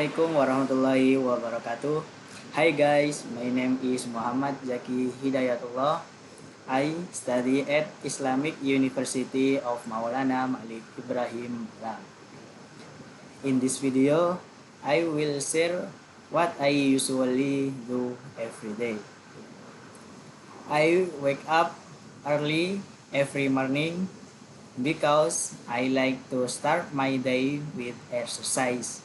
Assalamualaikum warahmatullahi wabarakatuh. Hi guys, my name is Muhammad Zaki Hidayatullah. I study at Islamic University of Maulana Malik Ibrahim Malang. In this video, I will share what I usually do every day. I wake up early every morning because I like to start my day with exercise.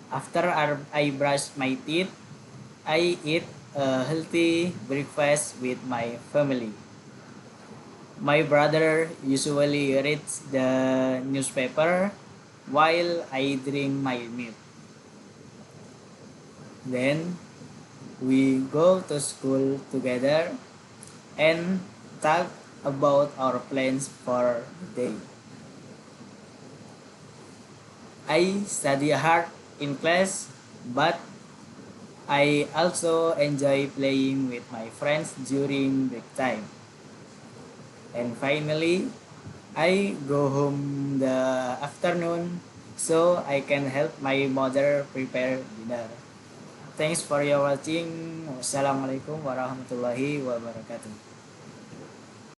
After I brush my teeth, I eat a healthy breakfast with my family. My brother usually reads the newspaper while I drink my milk. Then we go to school together and talk about our plans for the day. I study hard in class, but I also enjoy playing with my friends during break time. And finally, I go home the afternoon so I can help my mother prepare dinner. Thanks for your watching. Wassalamualaikum warahmatullahi wabarakatuh.